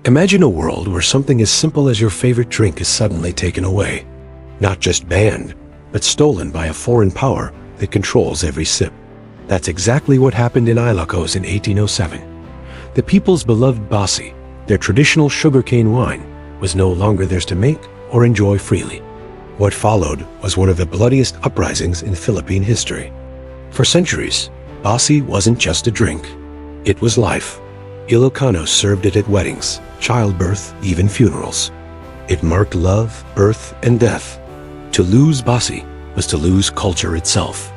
Imagine a world where something as simple as your favorite drink is suddenly taken away. Not just banned, but stolen by a foreign power that controls every sip. That's exactly what happened in Ilocos in 1807. The people's beloved Basi, their traditional sugarcane wine, was no longer theirs to make or enjoy freely. What followed was one of the bloodiest uprisings in Philippine history. For centuries, Basi wasn't just a drink. It was life. Ilocanos served it at weddings, childbirth, even funerals. It marked love, birth, and death. To lose Basi was to lose culture itself.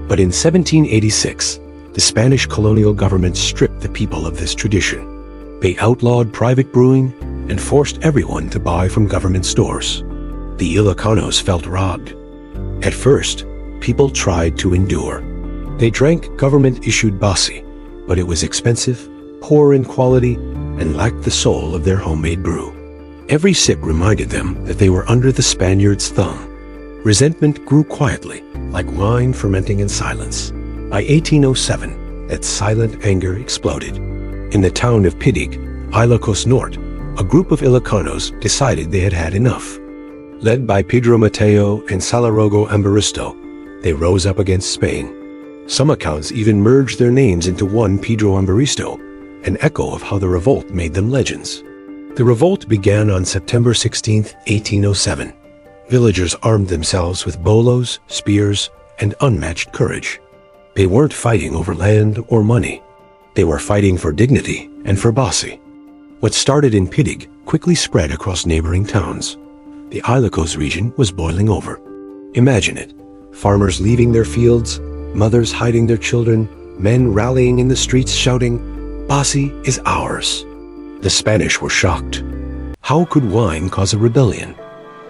But in 1786, the Spanish colonial government stripped the people of this tradition. They outlawed private brewing and forced everyone to buy from government stores. The Ilocanos felt robbed. At first, people tried to endure. They drank government-issued Basi, but it was expensive, poor in quality, and lacked the soul of their homemade brew. Every sip reminded them that they were under the Spaniards' thumb. Resentment grew quietly, like wine fermenting in silence. By 1807, that silent anger exploded. In the town of Piddig, Ilocos Norte, a group of Ilocanos decided they had had enough. Led by Pedro, Mateo, and Salarogo Ambaristo, they rose up against Spain. Some accounts even merged their names into one Pedro Ambaristo, an echo of how the revolt made them legends. The revolt began on September 16, 1807. Villagers armed themselves with bolos, spears, and unmatched courage. They weren't fighting over land or money. They were fighting for dignity and for Basi. What started in Piddig quickly spread across neighboring towns. The Ilocos region was boiling over. Imagine it. Farmers leaving their fields, mothers hiding their children, men rallying in the streets shouting, "Basi is ours." The Spanish were shocked. How could wine cause a rebellion?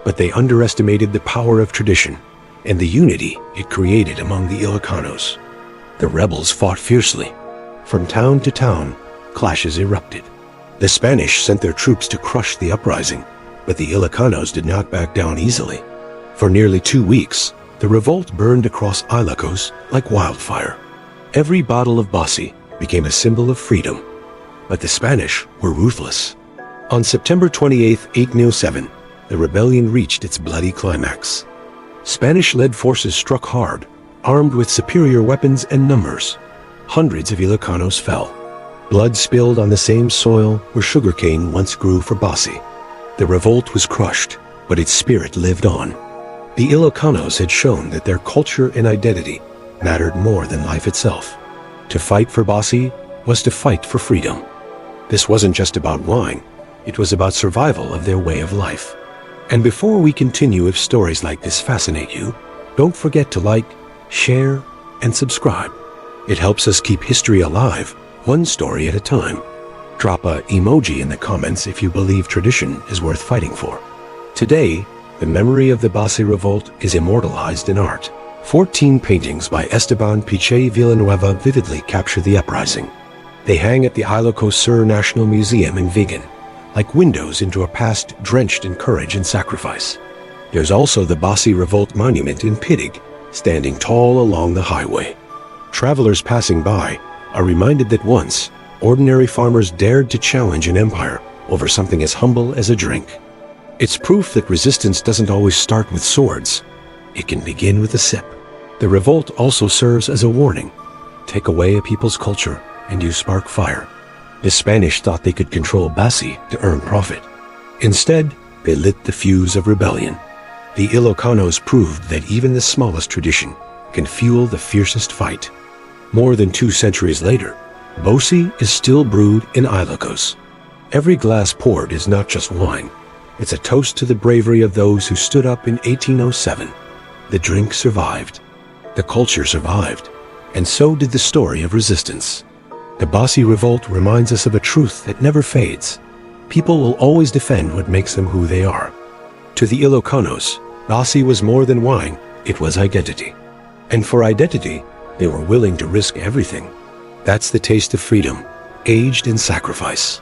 But they underestimated the power of tradition and the unity it created among the Ilocanos. The rebels fought fiercely. From town to town, clashes erupted. The Spanish sent their troops to crush the uprising, but the Ilocanos did not back down easily. For nearly 2 weeks, the revolt burned across Ilocos like wildfire. Every bottle of Basi became a symbol of freedom. But the Spanish were ruthless. On September 28, 1807, the rebellion reached its bloody climax. Spanish-led forces struck hard, armed with superior weapons and numbers. Hundreds of Ilocanos fell. Blood spilled on the same soil where sugarcane once grew for Basi. The revolt was crushed, but its spirit lived on. The Ilocanos had shown that their culture and identity mattered more than life itself. To fight for Basi was to fight for freedom. This wasn't just about wine, it was about survival of their way of life. And before we continue, if stories like this fascinate you, don't forget to like, share, and subscribe. It helps us keep history alive, one story at a time. Drop a emoji in the comments if you believe tradition is worth fighting for. Today, the memory of the Basi Revolt is immortalized in art. 14 paintings by Esteban Pichay Villanueva vividly capture the uprising. They hang at the Ilocos Sur National Museum in Vigan, like windows into a past drenched in courage and sacrifice. There's also the Basi Revolt Monument in Piddig, standing tall along the highway. Travelers passing by are reminded that once, ordinary farmers dared to challenge an empire over something as humble as a drink. It's proof that resistance doesn't always start with swords. It can begin with a sip. The revolt also serves as a warning. Take away a people's culture, and you spark fire. The Spanish thought they could control Basi to earn profit. Instead, they lit the fuse of rebellion. The Ilocanos proved that even the smallest tradition can fuel the fiercest fight. More than 2 centuries later, Basi is still brewed in Ilocos. Every glass poured is not just wine. It's a toast to the bravery of those who stood up in 1807. The drink survived. The culture survived. And so did the story of resistance. The Basi Revolt reminds us of a truth that never fades. People will always defend what makes them who they are. To the Ilocanos, Basi was more than wine, it was identity. And for identity, they were willing to risk everything. That's the taste of freedom, aged in sacrifice.